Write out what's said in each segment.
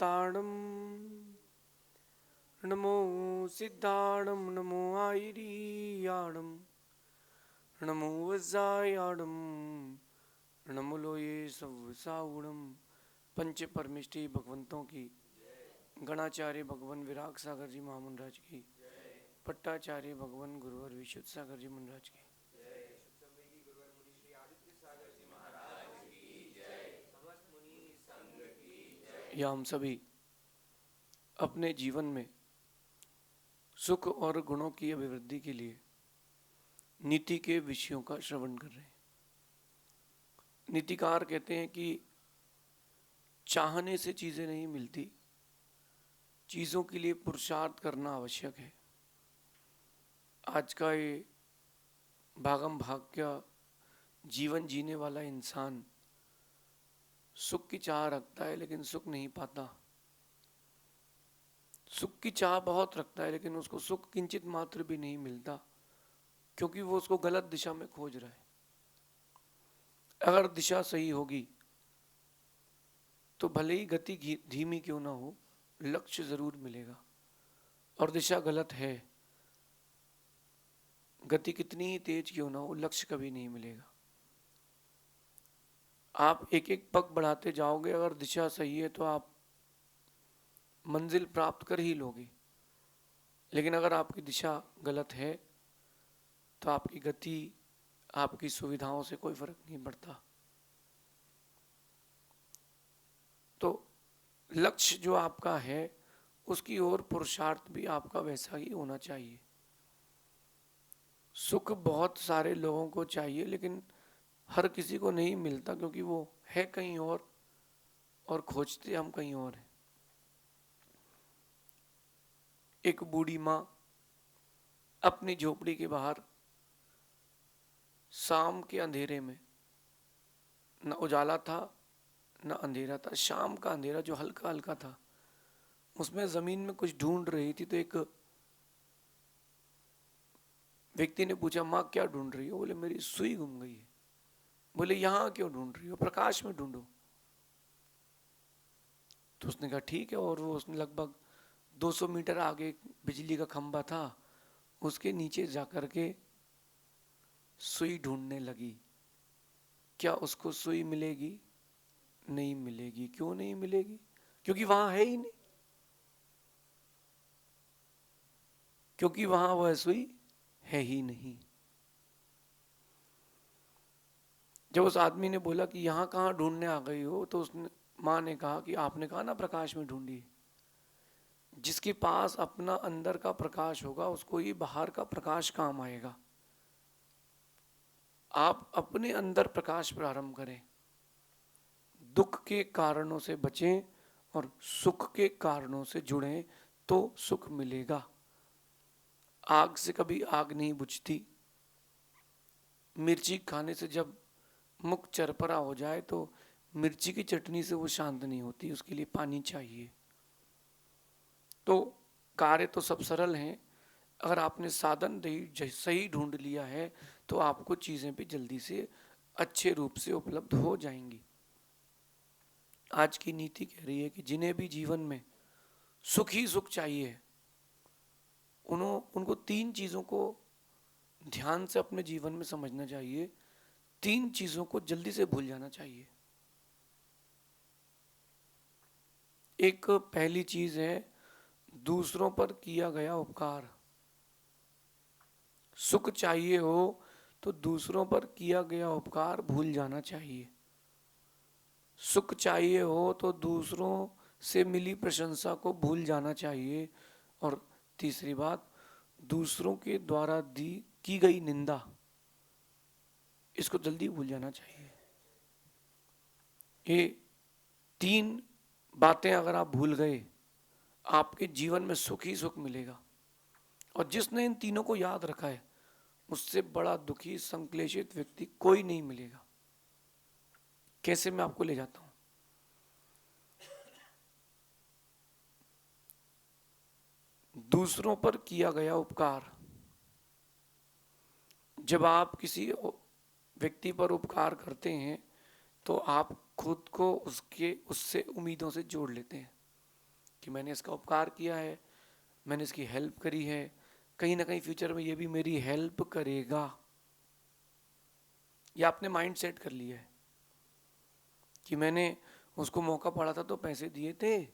शांताणं नमो सिद्धाणं नमो आयर्याणं नमो वज्रायाणं नमो लोये सवसावुणं। पंच परमिष्टि भगवंतों की, गणाचार्य भगवान विराग सागर जी महामंडराज की, पट्टाचार्य भगवान गुरुवर विशुद्ध सागर जी महाराज की, या हम सभी अपने जीवन में सुख और गुणों की अभिवृद्धि के लिए नीति के विषयों का श्रवण कर रहे हैं। नीतिकार कहते हैं कि चाहने से चीजें नहीं मिलती, चीजों के लिए पुरुषार्थ करना आवश्यक है। आज का ये भागम भाग का जीवन जीने वाला इंसान सुख की चाह रखता है लेकिन सुख नहीं पाता। सुख की चाह बहुत रखता है लेकिन उसको सुख किंचित मात्र भी नहीं मिलता, क्योंकि वो उसको गलत दिशा में खोज रहा है। अगर दिशा सही होगी तो भले ही गति धीमी क्यों ना हो, लक्ष्य जरूर मिलेगा। और दिशा गलत है, गति कितनी ही तेज क्यों ना हो, लक्ष्य कभी नहीं मिलेगा। आप एक एक पग बढ़ाते जाओगे, अगर दिशा सही है तो आप मंजिल प्राप्त कर ही लोगे। लेकिन अगर आपकी दिशा गलत है तो आपकी गति, आपकी सुविधाओं से कोई फर्क नहीं पड़ता। तो लक्ष्य जो आपका है उसकी ओर पुरुषार्थ भी आपका वैसा ही होना चाहिए। सुख बहुत सारे लोगों को चाहिए लेकिन हर किसी को नहीं मिलता, क्योंकि वो है कहीं और खोजते हम कहीं और हैं। एक बूढ़ी माँ अपनी झोपड़ी के बाहर शाम के अंधेरे में, न उजाला था न अंधेरा था, शाम का अंधेरा जो हल्का हल्का था, उसमें जमीन में कुछ ढूंढ रही थी। तो एक व्यक्ति ने पूछा, माँ क्या ढूंढ रही हो? बोले मेरी सुई गुम गई है। बोले यहाँ क्यों ढूंढ रही हो? प्रकाश में ढूंढो। तो उसने कहा ठीक है, और वो उसने लगभग 200 मीटर आगे बिजली का खंभा था, उसके नीचे जाकर के सुई ढूंढने लगी। क्या उसको सुई मिलेगी? नहीं मिलेगी। क्यों नहीं मिलेगी? क्योंकि वहां है ही नहीं, क्योंकि वहां वह सुई है ही नहीं। जब उस आदमी ने बोला कि यहां कहां ढूंढने आ गई हो, तो उसने माँ ने कहा कि आपने कहा ना प्रकाश में ढूंढी। जिसके पास अपना अंदर का प्रकाश होगा उसको ही बाहर का प्रकाश काम आएगा। आप अपने अंदर प्रकाश प्रारंभ करें, दुख के कारणों से बचें और सुख के कारणों से जुड़ें तो सुख मिलेगा। आग से कभी आग नहीं बुझती। मिर्ची खाने से जब मुख चरपरा हो जाए तो मिर्ची की चटनी से वो शांत नहीं होती, उसके लिए पानी चाहिए। तो कार्य तो सब सरल हैं, अगर आपने साधन सही ढूंढ लिया है तो आपको चीजें भी जल्दी से अच्छे रूप से उपलब्ध हो जाएंगी। आज की नीति कह रही है कि जिन्हें भी जीवन में सुख ही सुख चाहिए, उनको तीन चीजों को ध्यान से अपने जीवन में समझना चाहिए। तीन चीजों को जल्दी से भूल जाना चाहिए। एक पहली चीज है दूसरों पर किया गया उपकार। सुख चाहिए हो तो दूसरों पर किया गया उपकार भूल जाना चाहिए। सुख चाहिए हो तो दूसरों से मिली प्रशंसा को भूल जाना चाहिए। और तीसरी बात, दूसरों के द्वारा की गई निंदा, इसको जल्दी भूल जाना चाहिए। ये तीन बातें अगर आप भूल गए, आपके जीवन में सुख ही सुख मिलेगा। और जिसने इन तीनों को याद रखा है, उससे बड़ा दुखी संक्लेशित व्यक्ति कोई नहीं मिलेगा। कैसे मैं आपको ले जाता हूं। दूसरों पर किया गया उपकार, जब आप किसी व्यक्ति पर उपकार करते हैं तो आप खुद को उससे उम्मीदों से जोड़ लेते हैं। कि मैंने इसका उपकार किया है, मैंने इसकी हेल्प करी है, कहीं ना कहीं फ्यूचर में ये भी मेरी हेल्प करेगा। या आपने माइंड सेट कर लिया है कि मैंने उसको मौका पड़ा था तो पैसे दिए थे,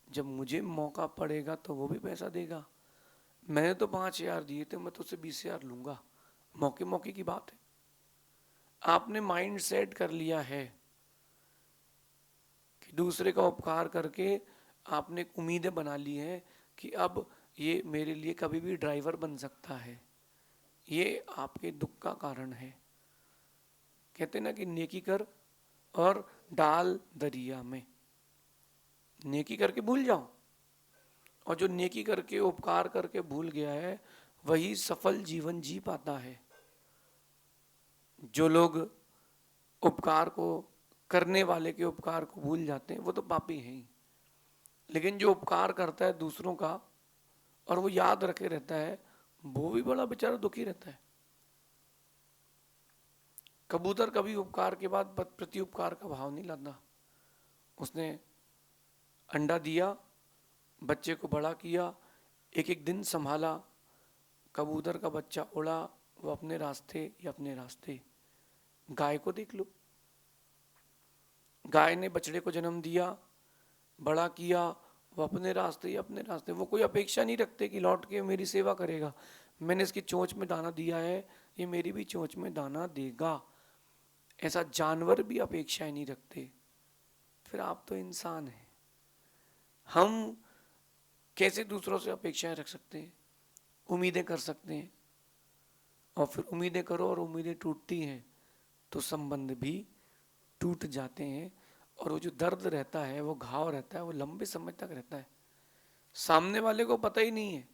जब मुझे मौका पड़ेगा तो वो भी पैसा देगा। मैंने तो 5,000 दिए थे, मैं तो उससे 20,000 लूंगा। मौके मौके की बात है। आपने माइंड सेट कर लिया है कि दूसरे का उपकार करके आपने एक उम्मीदें बना ली है कि अब ये मेरे लिए कभी भी ड्राइवर बन सकता है। ये आपके दुख का कारण है। कहते ना कि नेकी कर और डाल दरिया में। नेकी करके भूल जाओ, और जो नेकी करके उपकार करके भूल गया है वही सफल जीवन जी पाता है। जो लोग उपकार को, करने वाले के उपकार को भूल जाते हैं वो तो पापी हैं ही। लेकिन जो उपकार करता है दूसरों का और वो याद रखे रहता है, वो भी बड़ा बेचारा दुखी रहता है। कबूतर कभी उपकार के बाद प्रति उपकार का भाव नहीं लाता। उसने अंडा दिया, बच्चे को बड़ा किया, एक एक दिन संभाला, कबूतर का बच्चा उड़ा, वो अपने रास्ते या अपने रास्ते। गाय को देख लो, गाय ने बछड़े को जन्म दिया, बड़ा किया, वो अपने रास्ते या अपने रास्ते। वो कोई अपेक्षा नहीं रखते कि लौट के मेरी सेवा करेगा। मैंने इसकी चोंच में दाना दिया है, ये मेरी भी चोंच में दाना देगा। ऐसा जानवर भी अपेक्षाएं नहीं रखते। फिर आप तो इंसान हैं। हम कैसे दूसरों से अपेक्षाएं रख सकते हैं, उम्मीदें कर सकते हैं? और फिर उम्मीदें करो और उम्मीदें टूटती हैं तो संबंध भी टूट जाते हैं। और वो जो दर्द रहता है, वो घाव रहता है, वो लंबे समय तक रहता है। सामने वाले को पता ही नहीं है,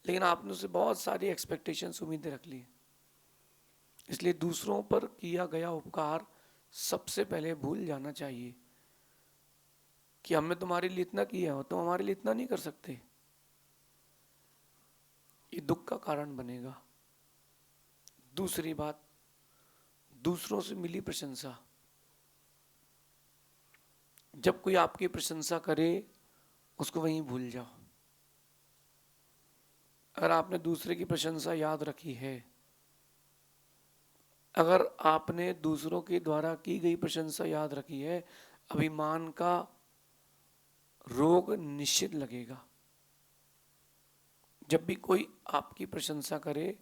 लेकिन आपने उससे बहुत सारी एक्सपेक्टेशंस, उम्मीदें रख ली। इसलिए दूसरों पर किया गया उपकार सबसे पहले भूल जाना चाहिए कि हमने तुम्हारे लिए इतना किया हो, तुम हमारे लिए इतना नहीं कर सकते। ये दुख का कारण बनेगा। दूसरी बात, दूसरों से मिली प्रशंसा। जब कोई आपकी प्रशंसा करे उसको वहीं भूल जाओ। अगर आपने दूसरे की प्रशंसा याद रखी है, अगर आपने दूसरों के द्वारा की गई प्रशंसा याद रखी है, अभिमान का रोग निश्चित लगेगा। जब भी कोई आपकी प्रशंसा करे,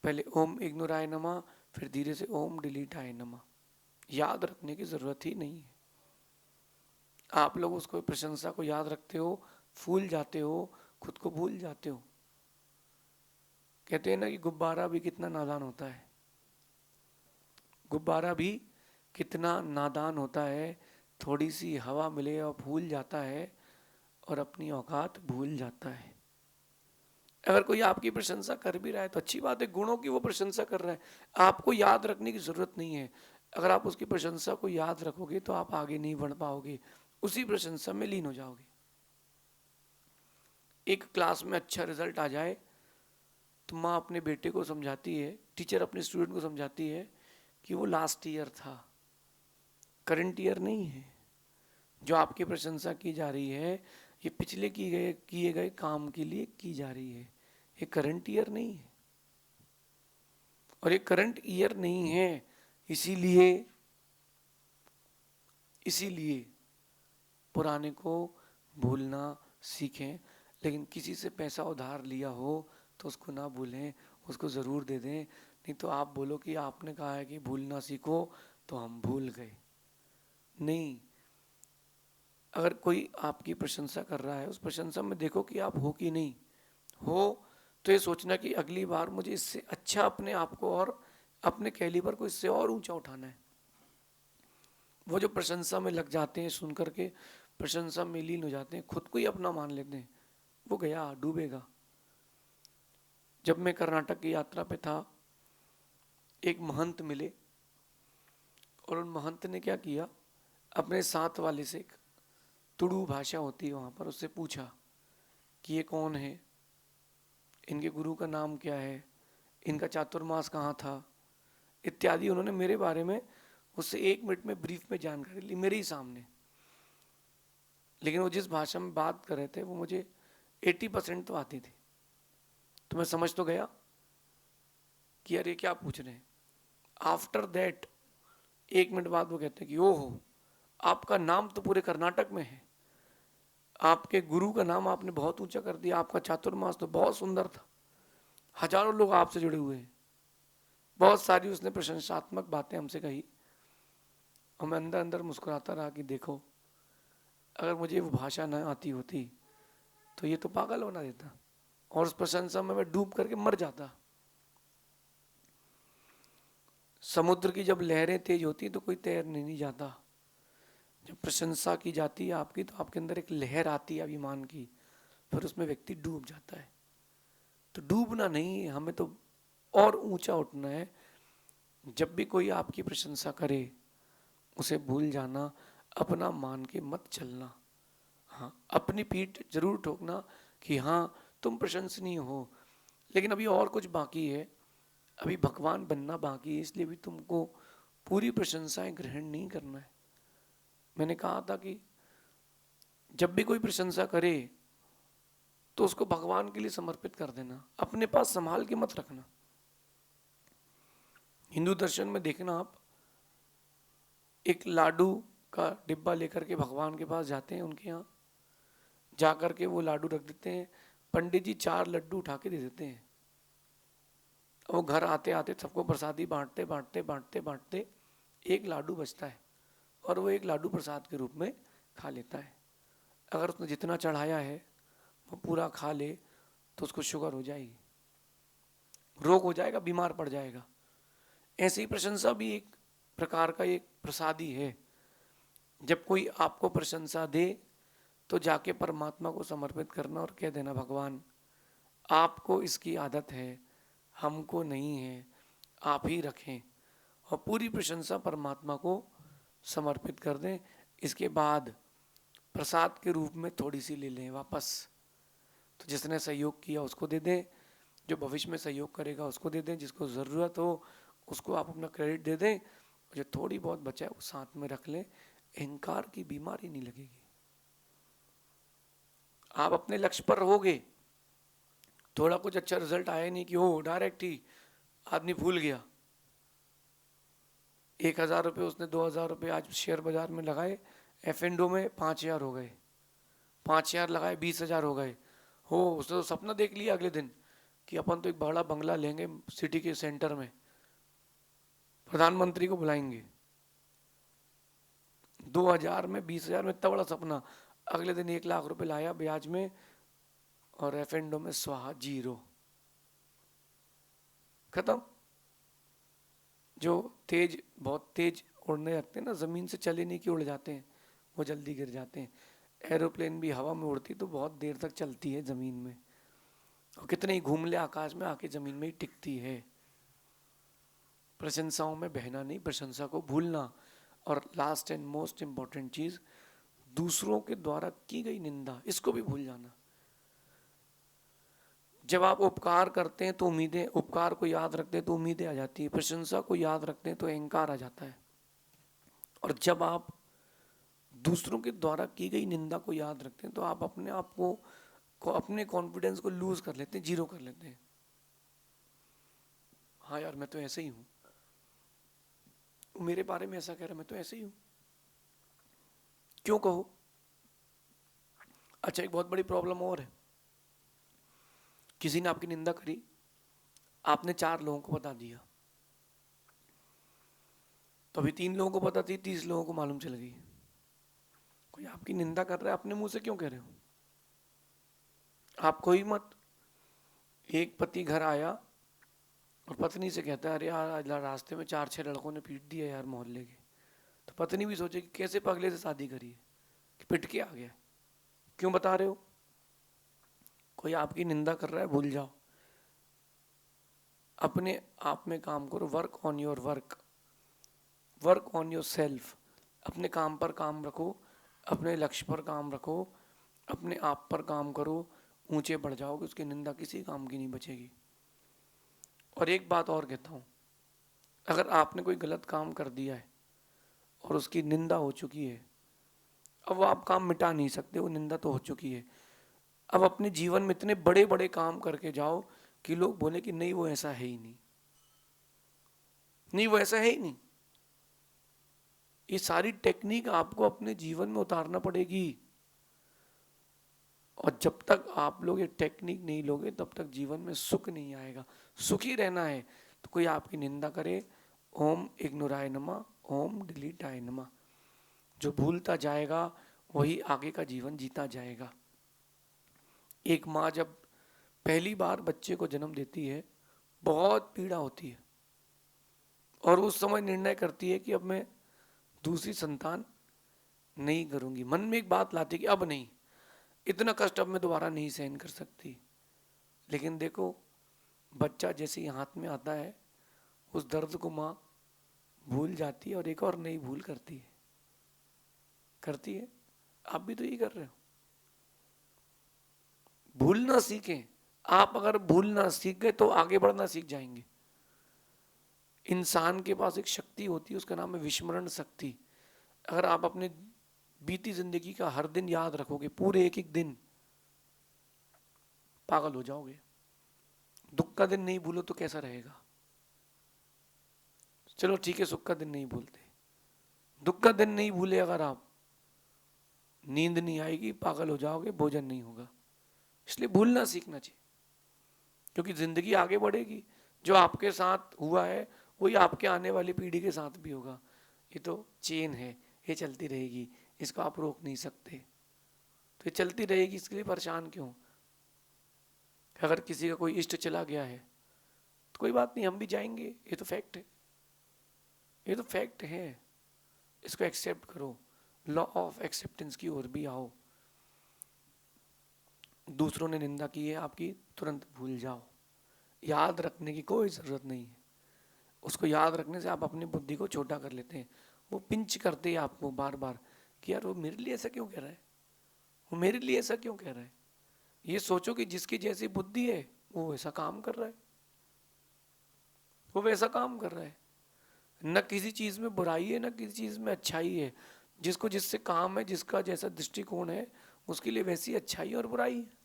पहले ओम इग्नोराय नमः, फिर धीरे से ओम डिलीटाय नमः। याद रखने की जरूरत ही नहीं है। आप लोग उसको प्रशंसा को याद रखते हो, फूल जाते हो, खुद को भूल जाते हो। कहते हैं ना कि गुब्बारा भी कितना नादान होता है। गुब्बारा भी कितना नादान होता है, थोड़ी सी हवा मिले और फूल जाता है और अपनी औकात भूल जाता है। अगर कोई आपकी प्रशंसा कर भी रहा है तो अच्छी बात है, गुणों की वो प्रशंसा कर रहा है, आपको याद रखने की जरूरत नहीं है। अगर आप उसकी प्रशंसा को याद रखोगे तो आप आगे नहीं बढ़ पाओगे, उसी प्रशंसा में लीन हो जाओगे। एक क्लास में अच्छा रिजल्ट आ जाए तो माँ अपने बेटे को समझाती है, टीचर अपने स्टूडेंट को समझाती है कि वो लास्ट ईयर था, करंट ईयर नहीं है। जो आपकी प्रशंसा की जा रही है ये पिछले किए गए काम के लिए की जा रही है, ये करंट ईयर नहीं है। और ये करंट ईयर नहीं है, इसीलिए इसीलिए पुराने को भूलना सीखें। लेकिन किसी से पैसा उधार लिया हो तो उसको ना भूलें, उसको ज़रूर दे दें। नहीं तो आप बोलो कि आपने कहा है कि भूलना सीखो तो हम भूल गए। नहीं, अगर कोई आपकी प्रशंसा कर रहा है, उस प्रशंसा में देखो कि आप हो कि नहीं हो। तो ये सोचना कि अगली बार मुझे इससे अच्छा अपने आप को और अपने कैलिबर को इससे और ऊंचा उठाना है। वो जो प्रशंसा में लग जाते हैं, सुन करके प्रशंसा में लीन हो जाते हैं, खुद को ही अपना मान लेते हैं, वो गया, डूबेगा। जब मैं कर्नाटक की यात्रा पे था, एक महंत मिले और उन महंत ने क्या किया, अपने साथ वाले से, एक तुड़ु भाषा होती है वहाँ पर, उससे पूछा कि ये कौन है, इनके गुरु का नाम क्या है, इनका चातुर्मास कहाँ था, इत्यादि। उन्होंने मेरे बारे में उससे 1 मिनट में ब्रीफ में जानकारी ली मेरे ही सामने। लेकिन वो जिस भाषा में बात कर रहे थे वो मुझे 80% तो आती थी। तो मैं समझ तो गया कि यार ये क्या पूछ रहे हैं। आफ्टर दैट 1 मिनट बाद वो कहते हैं कि ओहो, आपका नाम तो पूरे कर्नाटक में है, आपके गुरु का नाम आपने बहुत ऊंचा कर दिया, आपका चातुर्मास तो बहुत सुंदर था, हजारों लोग आपसे जुड़े हुए हैं। बहुत सारी उसने प्रशंसात्मक बातें हमसे कही और मैं अंदर अंदर मुस्कुराता रहा कि देखो, अगर मुझे वो भाषा न आती होती तो ये तो पागल होना देता और उस प्रशंसा में मैं डूब करके मर जाता। समुद्र की जब लहरें तेज होती तो कोई तैरने नहीं जाता। जब प्रशंसा की जाती है आपकी तो आपके अंदर एक लहर आती है अभिमान की, फिर उसमें व्यक्ति डूब जाता है। तो डूबना नहीं, हमें तो और ऊंचा उठना है। जब भी कोई आपकी प्रशंसा करे उसे भूल जाना, अपना मान के मत चलना। हाँ, अपनी पीठ जरूर ठोकना कि हाँ तुम प्रशंसनीय हो, लेकिन अभी और कुछ बाकी है, अभी भगवान बनना बाकी है, इसलिए भी तुमको पूरी प्रशंसाएं ग्रहण नहीं करना है। मैंने कहा था कि जब भी कोई प्रशंसा करे तो उसको भगवान के लिए समर्पित कर देना, अपने पास संभाल के मत रखना। हिंदू दर्शन में देखना आप, एक लाडू का डिब्बा लेकर के भगवान के पास जाते हैं, उनके यहाँ जाकर के वो लाडू रख देते हैं, पंडित जी 4 लड्डू उठा के दे देते हैं। वो घर आते आते सबको प्रसादी बांटते बांटते बांटते बांटते एक लाडू बचता है और वो एक लाडू प्रसाद के रूप में खा लेता है। अगर उसने जितना चढ़ाया है वो पूरा खा ले तो उसको शुगर हो जाएगी, रोग हो जाएगा, बीमार पड़ जाएगा। ऐसी प्रशंसा भी एक प्रकार का एक प्रसादी है। जब कोई आपको प्रशंसा दे तो जाके परमात्मा को समर्पित करना और कह देना, भगवान आपको इसकी आदत है, हमको नहीं है, आप ही रखें, और पूरी प्रशंसा परमात्मा को समर्पित कर दें। इसके बाद प्रसाद के रूप में थोड़ी सी ले लें वापस। तो जिसने सहयोग किया उसको दे दें, जो भविष्य में सहयोग करेगा उसको दे दें, जिसको ज़रूरत हो उसको आप अपना क्रेडिट दे दें, जो थोड़ी बहुत बचा है वो साथ में रख लें। अहंकार की बीमारी नहीं लगेगी। आप अपने लक्ष्य पर रहोगे, थोड़ा कुछ अच्छा रिजल्ट आया नहीं कि हो डायरेक्ट ही आदमी भूल गया। 1,000 रुपये उसने 2,000 रुपये आज शेयर बाजार में लगाए, एफ&ओ में 5,000 हो गए, 5,000 लगाए 20,000 हो गए। हो उसने तो सपना देख लिया अगले दिन कि अपन तो एक बड़ा बंगला लेंगे सिटी के सेंटर में, प्रधानमंत्री को बुलाएंगे। 2,000 में 20,000 में इतना बड़ा सपना, अगले दिन 1,00,000 रुपये लाया ब्याज में और एफ&ओ में स्वाहा, जीरो, खत्म। जो तेज बहुत तेज उड़ने लगते हैं ना, ज़मीन से चले नहीं कि उड़ जाते हैं, वो जल्दी गिर जाते हैं। एरोप्लेन भी हवा में उड़ती तो बहुत देर तक चलती है ज़मीन में, और कितने ही घूम ले आकाश में आके ज़मीन में ही टिकती है। प्रशंसाओं में बहना नहीं, प्रशंसा को भूलना। और लास्ट एंड मोस्ट इम्पॉर्टेंट चीज़, दूसरों के द्वारा की गई निंदा, इसको भी भूल जाना। जब आप उपकार करते हैं तो उम्मीदें, उपकार को याद रखते हैं तो उम्मीदें आ जाती है, प्रशंसा को याद रखते हैं तो अहंकार आ जाता है। और जब आप दूसरों के द्वारा की गई निंदा को याद रखते हैं तो आप अपने आप को अपने कॉन्फिडेंस को लूज कर लेते हैं, जीरो कर लेते हैं। हाँ यार मैं तो ऐसे ही हूँ, मेरे बारे में ऐसा कह रहा, मैं तो ऐसे ही हूँ, क्यों कहो। अच्छा, एक बहुत बड़ी प्रॉब्लम और है, किसी ने आपकी निंदा करी, आपने 4 लोगों को बता दिया, तो अभी 3 लोगों को पता थी, 30 लोगों को मालूम चल गई। कोई आपकी निंदा कर रहा है, अपने मुंह से क्यों कह रहे हो। आप कोई मत। एक पति घर आया और पत्नी से कहता है, अरे यार आज रास्ते में 4-6 लड़कों ने पीट दिया यार मोहल्ले के। तो पत्नी भी सोचे कि कैसे पगले से शादी करी है कि पिट के आ गया, क्यों बता रहे हो। कोई आपकी निंदा कर रहा है, भूल जाओ, अपने आप में काम करो, work on your work, work on your self. अपने काम पर काम रखो, अपने लक्ष्य पर काम रखो, अपने आप पर काम करो, ऊंचे बढ़ जाओगे, उसकी निंदा किसी काम की नहीं बचेगी। और एक बात और कहता हूँ, अगर आपने कोई गलत काम कर दिया है और उसकी निंदा हो चुकी है, अब वो आप काम मिटा नहीं सकते, वो निंदा तो हो चुकी है। अब अपने जीवन में इतने बड़े बड़े काम करके जाओ कि लोग बोले कि नहीं वो ऐसा है ही नहीं, नहीं वो ऐसा है ही नहीं। ये सारी टेक्निक आपको अपने जीवन में उतारना पड़ेगी, और जब तक आप लोग ये टेक्निक नहीं लोगे तब तक जीवन में सुख नहीं आएगा। सुखी रहना है तो कोई आपकी निंदा करे, ओम इग्नोराय नमः, ओम डिलीटाय नमः। जो भूलता जाएगा वही आगे का जीवन जीता जाएगा। एक माँ जब पहली बार बच्चे को जन्म देती है बहुत पीड़ा होती है, और उस समय निर्णय करती है कि अब मैं दूसरी संतान नहीं करूंगी। मन में एक बात लाती है कि अब नहीं, इतना कष्ट अब मैं दोबारा नहीं सहन कर सकती। लेकिन देखो, बच्चा जैसे ही हाथ में आता है उस दर्द को माँ भूल जाती है और एक और नई भूल करती है। आप भी तो यही कर रहे हो। भूलना सीखें। आप अगर भूलना सीख गए तो आगे बढ़ना सीख जाएंगे। इंसान के पास एक शक्ति होती है, उसका नाम है विस्मरण शक्ति। अगर आप अपने बीती जिंदगी का हर दिन याद रखोगे, पूरे एक एक दिन, पागल हो जाओगे। दुख का दिन नहीं भूलो तो कैसा रहेगा? चलो ठीक है, सुख का दिन नहीं भूलते, दुख का दिन नहीं भूले अगर आप, नींद नहीं आएगी, पागल हो जाओगे, भोजन नहीं होगा। इसलिए भूलना सीखना चाहिए, क्योंकि जिंदगी आगे बढ़ेगी। जो आपके साथ हुआ है वही आपके आने वाली पीढ़ी के साथ भी होगा। ये तो चेन है, ये चलती रहेगी, इसको आप रोक नहीं सकते। तो ये चलती रहेगी, इसके लिए परेशान क्यों? अगर किसी का कोई इष्ट चला गया है तो कोई बात नहीं, हम भी जाएंगे, ये तो फैक्ट है, ये तो फैक्ट है। इसको एक्सेप्ट करो, लॉ ऑफ एक्सेप्टेंस की ओर भी आओ। दूसरों ने निंदा की है आपकी, तुरंत भूल जाओ। याद रखने की कोई ज़रूरत नहीं है। उसको याद रखने से आप अपनी बुद्धि को छोटा कर लेते हैं। वो पिंच करते हैं आपको बार बार कि यार वो मेरे लिए ऐसा क्यों कह रहा है, वो मेरे लिए ऐसा क्यों कह रहा है। ये सोचो कि जिसकी जैसी बुद्धि है वो वैसा काम कर रहा है, वो वैसा काम कर रहा है। न किसी चीज़ में बुराई है, न किसी चीज़ में अच्छाई है। जिसको जिससे काम है, जिसका जैसा दृष्टिकोण है, उसके लिए वैसी अच्छाई और बुराई है।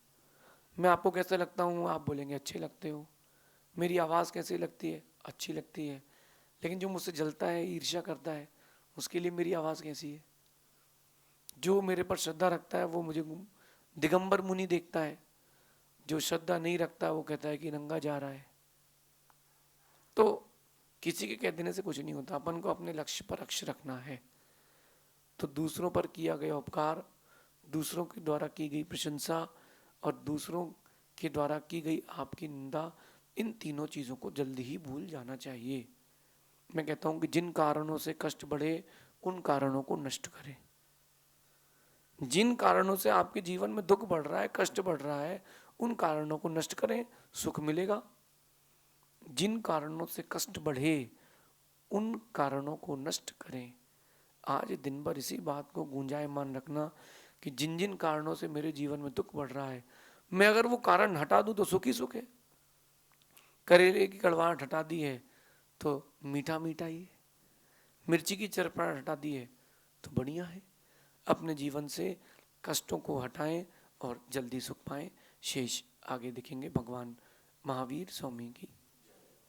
मैं आपको कैसा लगता हूँ, आप बोलेंगे अच्छे लगते हो। मेरी आवाज़ कैसी लगती है, अच्छी लगती है। लेकिन जो मुझसे जलता है, ईर्ष्या करता है, उसके लिए मेरी आवाज़ कैसी है। जो मेरे पर श्रद्धा रखता है वो मुझे दिगंबर मुनि देखता है, जो श्रद्धा नहीं रखता वो कहता है कि नंगा जा रहा है। तो किसी के कह देने से कुछ नहीं होता, अपन को अपने लक्ष्य पर अक्ष रखना है। तो दूसरों पर किया गया उपकार, दूसरों के द्वारा की गई प्रशंसा और दूसरों के द्वारा की गई आपकी निंदा, इन तीनों चीज़ों को जल्दी ही भूल जाना चाहिए। मैं कहता हूँ कि जिन कारणों से कष्ट बढ़े उन कारणों को नष्ट करें। जिन कारणों से आपके जीवन में दुख बढ़ रहा है, कष्ट बढ़ रहा है, उन कारणों को नष्ट करें, सुख मिलेगा। जिन कारणों से कष्ट बढ़े उन कारणों को नष्ट करें। आज दिन भर इसी बात को गूंजायमान रखना कि जिन जिन कारणों से मेरे जीवन में दुख बढ़ रहा है, मैं अगर वो कारण हटा दूं तो सुख ही सुख है। करेले की कड़वाहट हटा दी है तो मीठा मीठा ही है। मिर्ची की चरपराहट हटा दी है तो बढ़िया है। अपने जीवन से कष्टों को हटाएं और जल्दी सुख पाएं। शेष आगे दिखेंगे। भगवान महावीर स्वामी की